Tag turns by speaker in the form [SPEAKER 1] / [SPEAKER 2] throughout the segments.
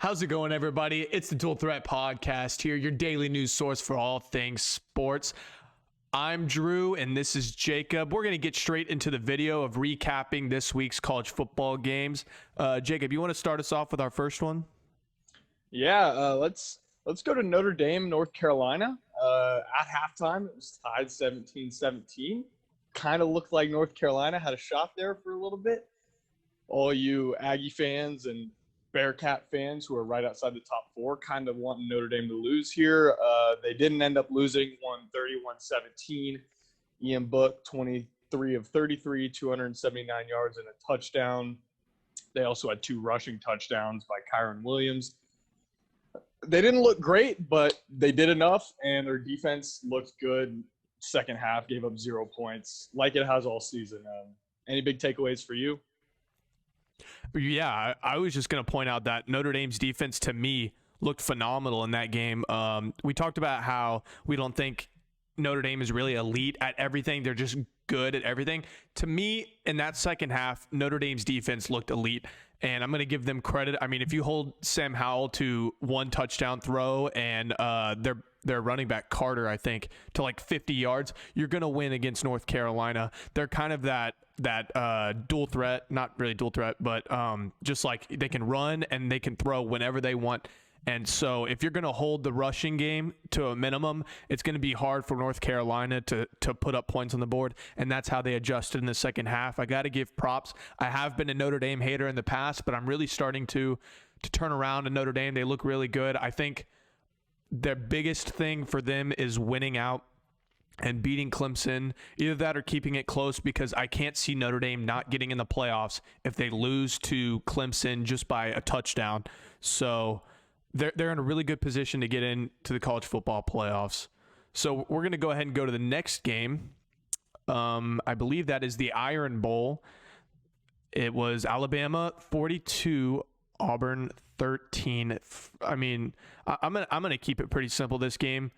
[SPEAKER 1] How's it going, everybody? It's the Dual Threat Podcast here, your daily news source for all things sports. I'm Drew, and this is Jacob. We're going to get straight into the video of recapping this week's college football games. Jacob, you want to start us off with our first one?
[SPEAKER 2] Yeah, let's go to Notre Dame, North Carolina. At halftime, it was tied 17-17. Kind of looked like North Carolina had a shot there for a little bit. All you Aggie fans and Bearcat fans who are right outside the top four kind of wanting Notre Dame to lose here. They didn't end up losing, won 31-17. Ian Book, 23 of 33, 279 yards and a touchdown. They also had two rushing touchdowns by Kyron Williams. They didn't look great, but they did enough, and their defense looked good. Second half, gave up 0 points, like it has all season. Any big takeaways for you?
[SPEAKER 1] Yeah, I was just going to point out that Notre Dame's defense, to me, looked phenomenal in that game. We talked about how we don't think Notre Dame is really elite at everything. They're just good at everything. To me, in that second half, Notre Dame's defense looked elite, and I'm going to give them credit. I mean, if you hold Sam Howell to one touchdown throw and their running back Carter, I think, to like 50 yards, you're going to win against North Carolina. They're kind of that dual threat, not really dual threat, but just like they can run and they can throw whenever they want. And so if you're going to hold the rushing game to a minimum, it's going to be hard for North Carolina to put up points on the board. And that's how they adjusted in the second half. I got to give props. I have been a Notre Dame hater in the past, but I'm really starting to turn around in Notre Dame. They look really good. I think their biggest thing for them is winning out and beating Clemson. Either that or keeping it close, because I can't see Notre Dame not getting in the playoffs if they lose to Clemson just by a touchdown. So they're in a really good position to get into the college football playoffs. So we're going to go ahead and go to the next game. I believe that is the Iron Bowl. It was Alabama 42, Auburn 13. I mean, I'm gonna keep it pretty simple this game.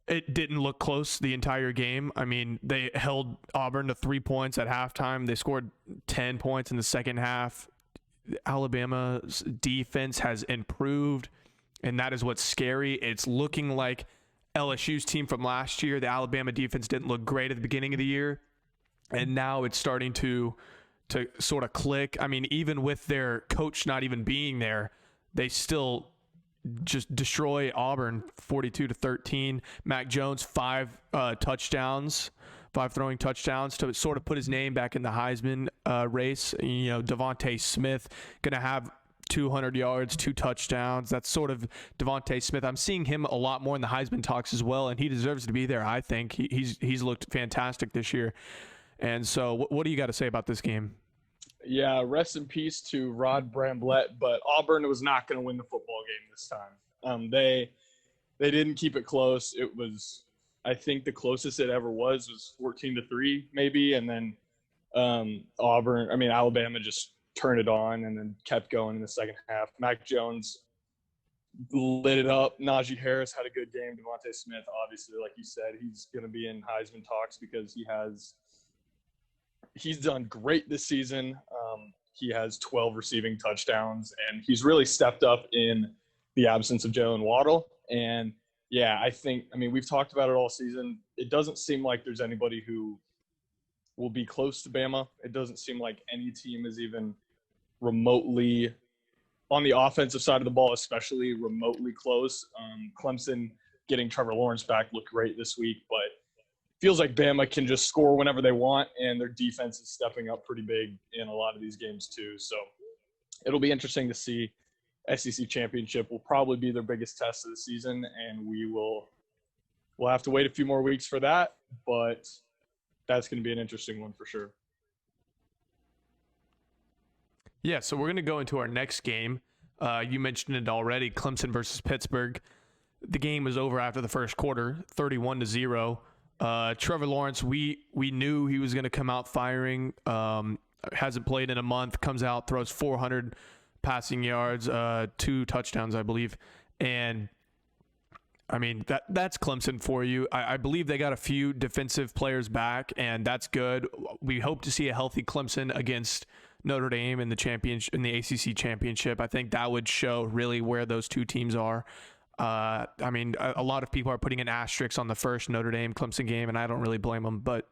[SPEAKER 1] It didn't look close the entire game. I mean, they held Auburn to 3 points at halftime. They scored 10 points in the second half. Alabama's defense has improved, and that is what's scary. It's looking like LSU's team from last year. The Alabama defense didn't look great at the beginning of the year, and now it's starting to sort of click. I mean, even with their coach not even being there, they still just destroy Auburn 42-13. Mac Jones, 5 throwing touchdowns to sort of put his name back in the Heisman race. You know, Devontae Smith going to have 200 yards, 2 touchdowns. That's sort of Devontae Smith. I'm seeing him a lot more in the Heisman talks as well, and he deserves to be there, I think. He's looked fantastic this year. And so what do you got to say about this game?
[SPEAKER 2] Yeah, rest in peace to Rod Bramblett, but Auburn was not going to win the football game this time. They didn't keep it close. It was, I think, the closest it ever was 14-3 maybe, and then Alabama just turned it on and then kept going in the second half. Mac Jones lit it up. Najee Harris had a good game. Devontae Smith, obviously, like you said, he's going to be in Heisman talks because he's done great this season. He has 12 receiving touchdowns, and he's really stepped up in the absence of Jalen Waddle. And, yeah, we've talked about it all season. It doesn't seem like there's anybody who will be close to Bama. It doesn't seem like any team is even remotely on the offensive side of the ball, especially remotely close. Clemson getting Trevor Lawrence back looked great this week, but feels like Bama can just score whenever they want, and their defense is stepping up pretty big in a lot of these games too. So it'll be interesting to see. SEC championship will probably be their biggest test of the season, and we'll have to wait a few more weeks for that, but that's going to be an interesting one for sure.
[SPEAKER 1] Yeah, so we're going to go into our next game. You mentioned it already, Clemson versus Pittsburgh. The game was over after the first quarter, 31-0. Trevor Lawrence, we knew he was going to come out firing. Hasn't played in a month, comes out, throws 400 passing yards, 2 touchdowns, I believe. And, I mean, that's Clemson for you. I believe they got a few defensive players back, and that's good. We hope to see a healthy Clemson against Notre Dame in the ACC championship. I think that would show really where those two teams are. I mean, a lot of people are putting an asterisk on the first Notre Dame Clemson game, and I don't really blame them. But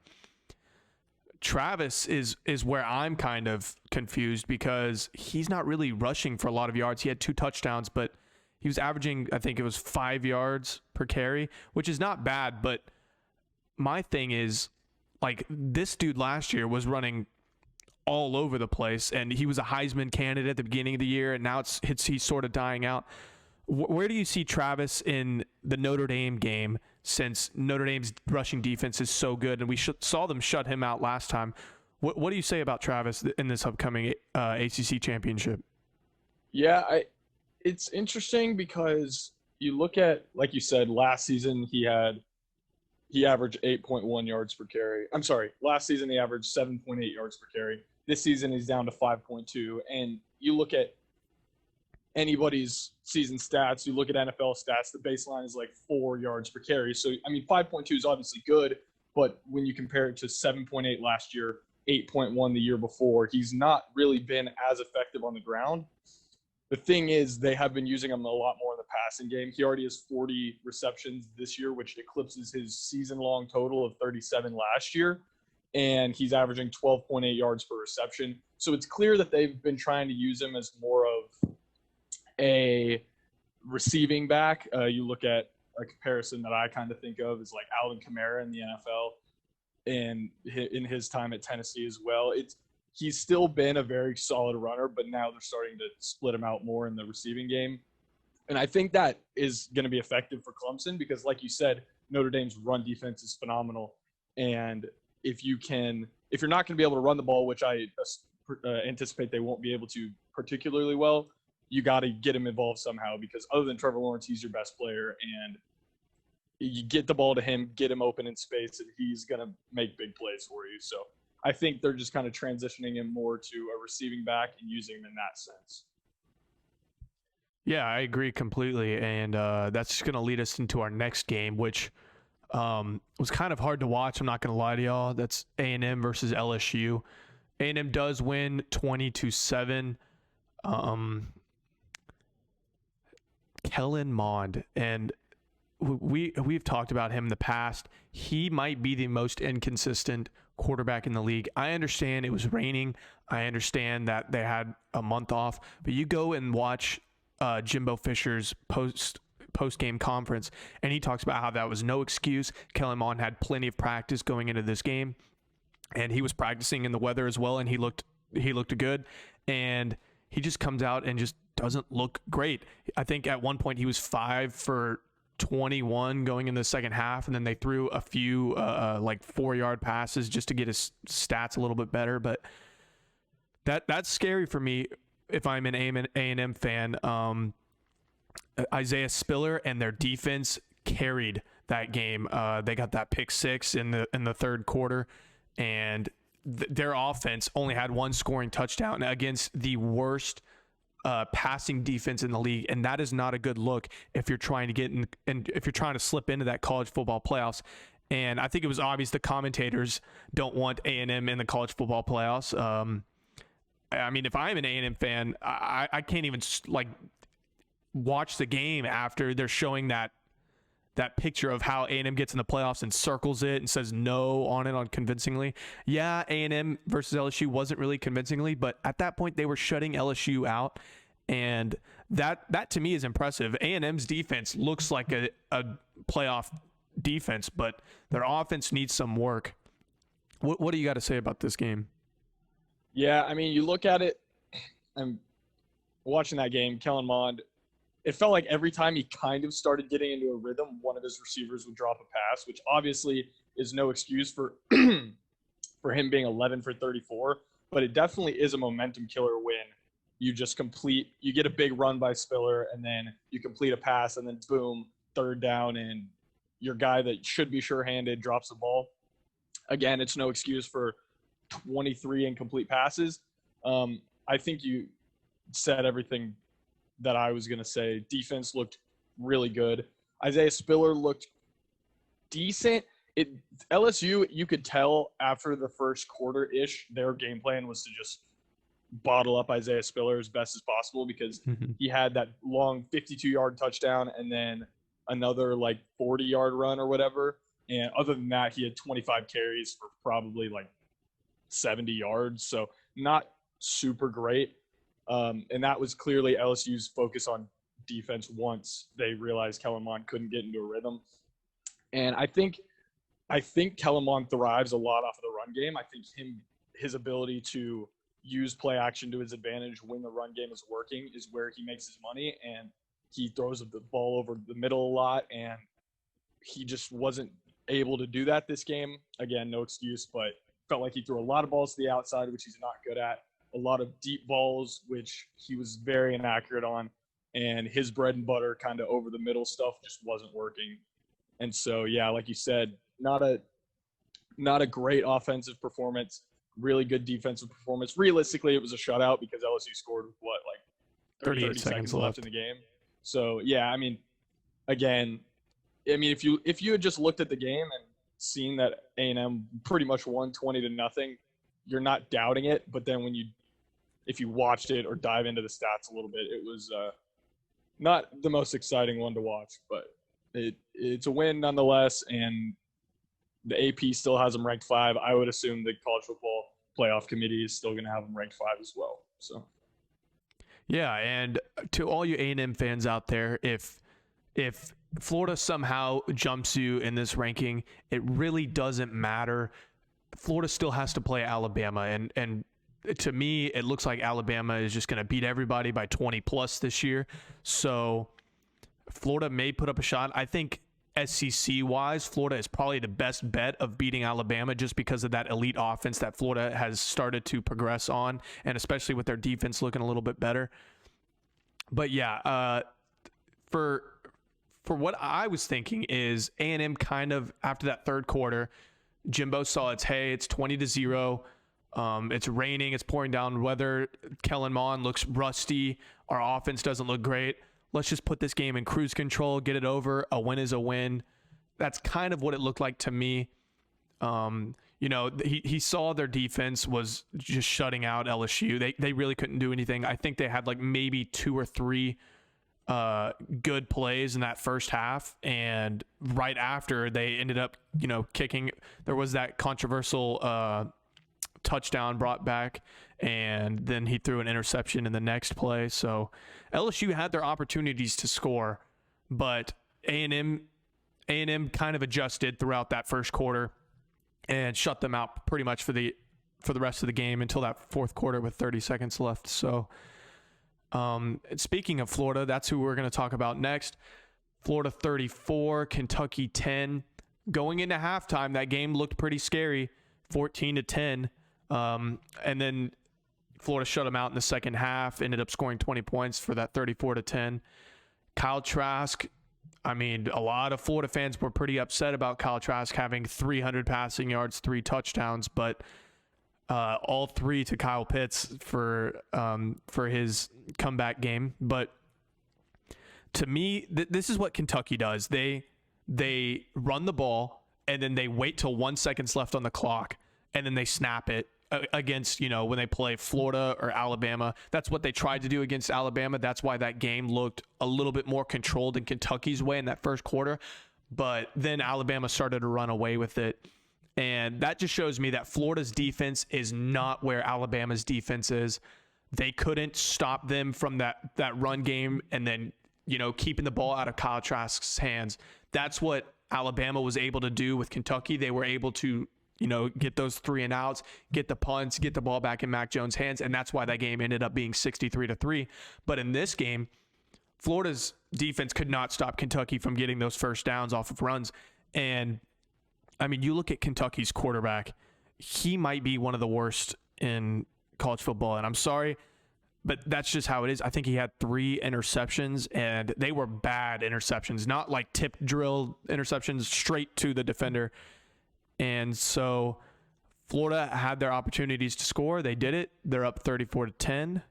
[SPEAKER 1] Travis is where I'm kind of confused because he's not really rushing for a lot of yards. He had 2 touchdowns, but he was averaging, I think it was 5 yards per carry, which is not bad. But my thing is, like, this dude last year was running all over the place, and he was a Heisman candidate at the beginning of the year, and now he's sort of dying out. Where do you see Travis in the Notre Dame game, since Notre Dame's rushing defense is so good, and we saw them shut him out last time? What do you say about Travis in this upcoming ACC championship?
[SPEAKER 2] Yeah, it's interesting because you look at, like you said, last season he averaged 8.1 yards per carry. I'm sorry, last season he averaged 7.8 yards per carry. This season he's down to 5.2. And you look at anybody's season stats, you look at NFL stats, the baseline is like 4 yards per carry. So, I mean, 5.2 is obviously good, but when you compare it to 7.8 last year, 8.1 the year before, he's not really been as effective on the ground. The thing is, they have been using him a lot more in the passing game. He already has 40 receptions this year, which eclipses his season-long total of 37 last year, and he's averaging 12.8 yards per reception. So it's clear that they've been trying to use him as more of a receiving back. You look at a comparison that I kind of think of is like Alvin Kamara in the NFL and in his time at Tennessee as well. He's still been a very solid runner, but now they're starting to split him out more in the receiving game. And I think that is going to be effective for Clemson because, like you said, Notre Dame's run defense is phenomenal. And if you're not going to be able to run the ball, which I anticipate they won't be able to particularly well, you got to get him involved somehow because other than Trevor Lawrence, he's your best player. And you get the ball to him, get him open in space, and he's going to make big plays for you. So I think they're just kind of transitioning him more to a receiving back and using him in that sense.
[SPEAKER 1] Yeah, I agree completely. And that's just going to lead us into our next game, which was kind of hard to watch. I'm not going to lie to y'all. That's A&M versus LSU. A&M does win 20-7. Kellen Mond, and we've talked about him in the past. He might be the most inconsistent quarterback in the league. I understand it was raining. I understand that they had a month off, but you go and watch Jimbo Fisher's post-game conference, and he talks about how that was no excuse. Kellen Mond had plenty of practice going into this game, and he was practicing in the weather as well, and he looked good, and he just comes out and just doesn't look great. I think at one point he was 5 for 21 going in the second half, and then they threw a few like 4-yard passes just to get his stats a little bit better. But that's scary for me if I'm an A&M fan. Isaiah Spiller and their defense carried that game. They got that pick 6 in the third quarter, and their offense only had 1 scoring touchdown against the worst passing defense in the league, and that is not a good look if you're trying to get in and if you're trying to slip into that college football playoffs. And I think it was obvious the commentators don't want A&M in the college football playoffs. I mean, if I'm an A&M fan, I can't even like watch the game after they're showing that picture of how A&M gets in the playoffs and circles it and says no on it on convincingly. Yeah, A&M versus LSU wasn't really convincingly, but at that point they were shutting LSU out, and that to me is impressive. A&M's defense looks like a playoff defense, but their offense needs some work. What do you got to say about this game?
[SPEAKER 2] Yeah, I mean, you look at it, I'm watching that game, Kellen Mond, it felt like every time he kind of started getting into a rhythm, one of his receivers would drop a pass, which obviously is no excuse for for him being 11 for 34, but it definitely is a momentum killer when you get a big run by Spiller, and then you complete a pass, and then boom, third down, and your guy that should be sure-handed drops the ball. Again, it's no excuse for 23 incomplete passes. I think you said everything that I was going to say. Defense looked really good. Isaiah Spiller looked decent. LSU, you could tell after the first quarter-ish, their game plan was to just bottle up Isaiah Spiller as best as possible, because he had that long 52-yard touchdown and then another like 40-yard run or whatever. And other than that, he had 25 carries for probably like 70 yards. So not super great. And that was clearly LSU's focus on defense once they realized Kellen Mond couldn't get into a rhythm. And I think Kellen Mond thrives a lot off of the run game. I think his ability to use play action to his advantage when the run game is working is where he makes his money. And he throws the ball over the middle a lot, and he just wasn't able to do that this game. Again, no excuse, but felt like he threw a lot of balls to the outside, which he's not good at. A lot of deep balls, which he was very inaccurate on. And his bread and butter kind of over the middle stuff just wasn't working. And so, yeah, like you said, not a great offensive performance, really good defensive performance. Realistically, it was a shutout because LSU scored, what, like 30 seconds left in the game. So, yeah, I mean, again, if you had just looked at the game and seen that A&M pretty much won 20-0, you're not doubting it. But then if you watched it or dive into the stats a little bit, it was not the most exciting one to watch, but it's a win nonetheless. And the AP still has them ranked 5. I would assume the college football playoff committee is still going to have them ranked 5 as well. So,
[SPEAKER 1] yeah, and to all you A&M fans out there, if Florida somehow jumps you in this ranking, it really doesn't matter. Florida still has to play Alabama, and to me, it looks like Alabama is just going to beat everybody by 20 plus this year. So Florida may put up a shot. I think SEC-wise, Florida is probably the best bet of beating Alabama just because of that elite offense that Florida has started to progress on, and especially with their defense looking a little bit better. But yeah, for what I was thinking is A&M kind of, after that third quarter, Jimbo saw it's 20-0. It's raining. It's pouring down weather. Kellen Mond looks rusty. Our offense doesn't look great. Let's just put this game in cruise control, get it over. A win is a win. That's kind of what it looked like to me. He saw their defense was just shutting out LSU. They really couldn't do anything. I think they had like maybe 2 or 3 good plays in that first half, and right after they ended up kicking. There was that controversial touchdown brought back, and then he threw an interception in the next play. So LSU had their opportunities to score, but A&M kind of adjusted throughout that first quarter and shut them out pretty much for the rest of the game until that fourth quarter with 30 seconds left. So speaking of Florida, that's who we're going to talk about next. Florida 34, Kentucky 10. Going into halftime, that game looked pretty scary, 14-10. And then Florida shut them out in the second half, ended up scoring 20 points for that 34-10. Kyle Trask, a lot of Florida fans were pretty upset about Kyle Trask having 300 passing yards, 3 touchdowns, but all 3 to Kyle Pitts for his comeback game. But to me, this is what Kentucky does. They run the ball, and then they wait till 1 second left on the clock, and then they snap it against, when they play Florida or Alabama. That's what they tried to do against Alabama. That's why that game looked a little bit more controlled in Kentucky's way in that first quarter. But then Alabama started to run away with it. And that just shows me that Florida's defense is not where Alabama's defense is. They couldn't stop them from that run game and then, keeping the ball out of Kyle Trask's hands. That's what Alabama was able to do with Kentucky. They were able to, get those 3 and outs, get the punts, get the ball back in Mac Jones' hands. And that's why that game ended up being 63-3. But in this game, Florida's defense could not stop Kentucky from getting those first downs off of runs. And you look at Kentucky's quarterback, he might be one of the worst in college football. And I'm sorry, but that's just how it is. I think he had 3 interceptions, and they were bad interceptions, not like tip drill interceptions straight to the defender. And so Florida had their opportunities to score. They did it. They're up 34-10.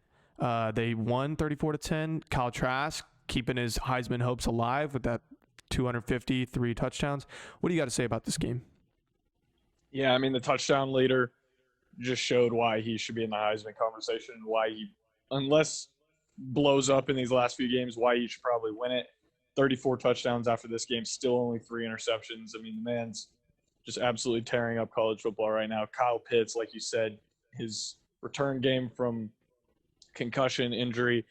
[SPEAKER 1] They won 34-10. Kyle Trask keeping his Heisman hopes alive with that 253 touchdowns. What do you got to say about this game?
[SPEAKER 2] Yeah, the touchdown later just showed why he should be in the Heisman conversation, why he, unless blows up in these last few games, why he should probably win it. 34 touchdowns after this game, still only 3 interceptions. I mean, the man's just absolutely tearing up college football right now. Kyle Pitts, like you said, his return game from concussion injury,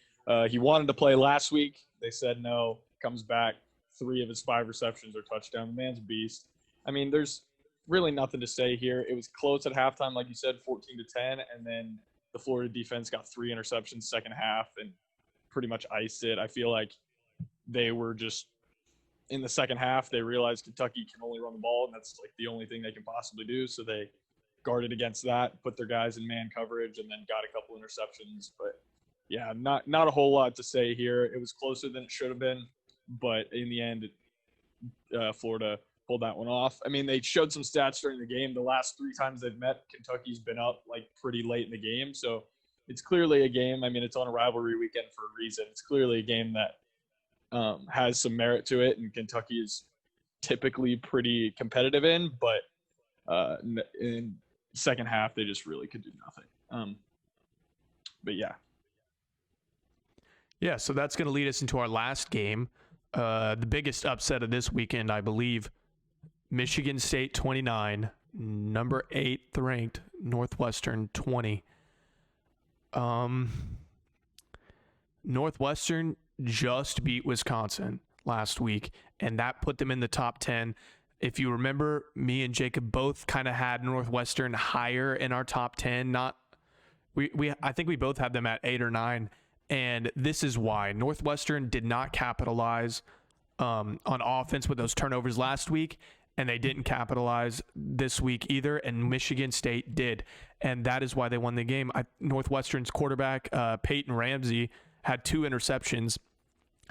[SPEAKER 2] he wanted to play last week. They said no, comes back. 3 of his 5 receptions are touchdown. The man's a beast. I mean, there's really nothing to say here. It was close at halftime, like you said, 14-10, and then the Florida defense got 3 interceptions second half and pretty much iced it. I feel like they were just in the second half, they realized Kentucky can only run the ball, and that's like the only thing they can possibly do. So they guarded against that, put their guys in man coverage, and then got a couple interceptions. But yeah, not a whole lot to say here. It was closer than it should have been, but in the end, Florida pulled that one off. I mean, they showed some stats during the game. The last 3 times they've met, Kentucky's been up like pretty late in the game. So it's clearly a game. I mean, it's on a rivalry weekend for a reason. It's clearly a game that has some merit to it, and Kentucky is typically pretty competitive in, but in second half, they just really could do nothing. But yeah.
[SPEAKER 1] Yeah, so that's going to lead us into our last game. The biggest upset of this weekend, I believe, Michigan State 29, number 8th ranked, Northwestern 20. Northwestern just beat Wisconsin last week, and that put them in the top 10. If you remember, me and Jacob both kind of had Northwestern higher in our top 10. I think we both had them at 8 or 9, and this is why. Northwestern did not capitalize on offense with those turnovers last week, and they didn't capitalize this week either, and Michigan State did, and that is why they won the game. Northwestern's quarterback, Peyton Ramsey, had 2 interceptions,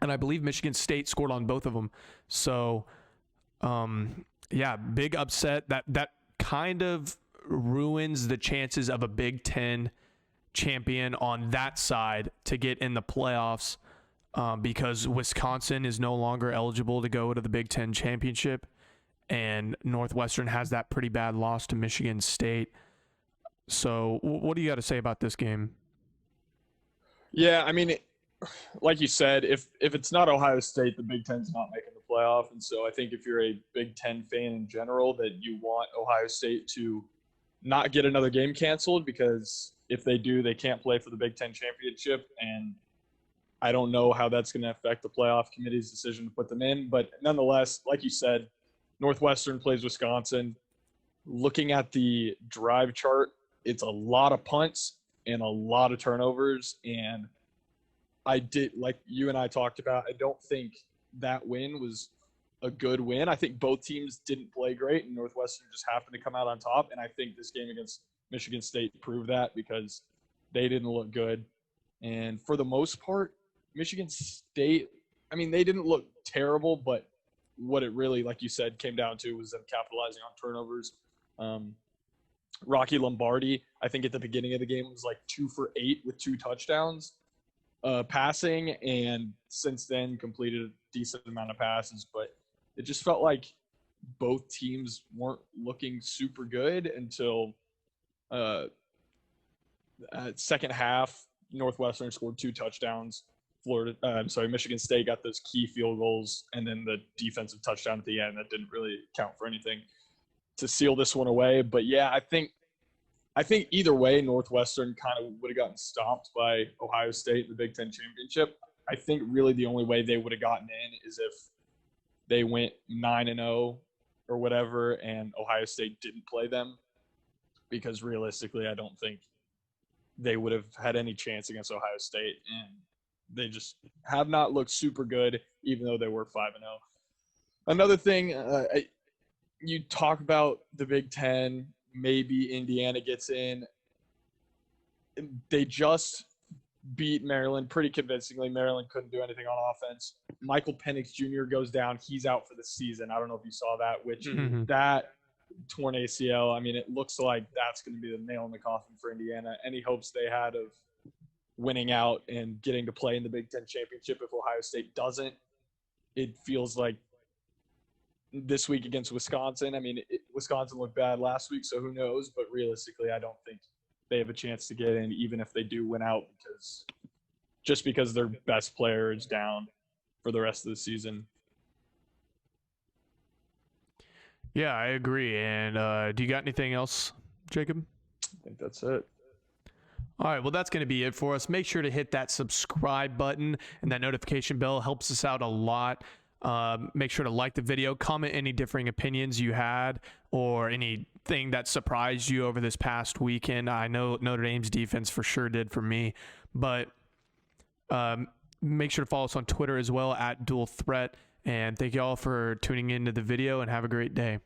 [SPEAKER 1] and I believe Michigan State scored on both of them. So, yeah, big upset. That kind of ruins the chances of a Big Ten champion on that side to get in the playoffs, because Wisconsin is no longer eligible to go to the Big Ten championship, and Northwestern has that pretty bad loss to Michigan State. So what do you got to say about this game?
[SPEAKER 2] Yeah, I mean, like you said, if it's not Ohio State, the Big Ten's not making the playoff. And so I think if you're a Big Ten fan in general, that you want Ohio State to not get another game canceled, because if they do, they can't play for the Big Ten championship. And I don't know how that's going to affect the playoff committee's decision to put them in. But nonetheless, like you said, Northwestern plays Wisconsin. Looking at the drive chart, it's a lot of punts and a lot of turnovers. And I did, like you and I talked about, I don't think that win was a good win. I think both teams didn't play great, and Northwestern just happened to come out on top. And I think this game against Michigan State proved that, because they didn't look good. And for the most part, Michigan State, I mean, they didn't look terrible, but what it really, like you said, came down to was them capitalizing on turnovers. Rocky Lombardi, I think at the beginning of the game, was like 2 for 8 with 2 touchdowns passing, and since then completed a decent amount of passes. But it just felt like both teams weren't looking super good until second half. Northwestern scored 2 touchdowns. Michigan State got those key field goals, and then the defensive touchdown at the end that didn't really count for anything to seal this one away. But yeah, I think either way, Northwestern kind of would have gotten stomped by Ohio State in the Big Ten championship. I think really the only way they would have gotten in is if they went 9-0 or whatever, and Ohio State didn't play them, because realistically, I don't think they would have had any chance against Ohio State, and they just have not looked super good, even though they were 5-0. Another thing, you talk about the Big Ten, maybe Indiana gets in. They just beat Maryland pretty convincingly. Maryland couldn't do anything on offense. Michael Penix Jr. goes down. He's out for the season. I don't know if you saw that, which that torn ACL, I mean, it looks like that's going to be the nail in the coffin for Indiana. Any hopes they had of winning out and getting to play in the Big Ten championship, if Ohio State doesn't, it feels like this week against Wisconsin. I mean, Wisconsin looked bad last week, so who knows? But realistically, I don't think they have a chance to get in, even if they do win out, because their best player is down for the rest of the season.
[SPEAKER 1] Yeah, I agree. And do you got anything else, Jacob?
[SPEAKER 2] I think that's it.
[SPEAKER 1] All right, well, that's going to be it for us. Make sure to hit that subscribe button and that notification bell. Helps us out a lot. Make sure to like the video, comment any differing opinions you had or anything that surprised you over this past weekend. I know Notre Dame's defense for sure did for me, but make sure to follow us on Twitter as well at Dual Threat. And thank you all for tuning into the video, and have a great day.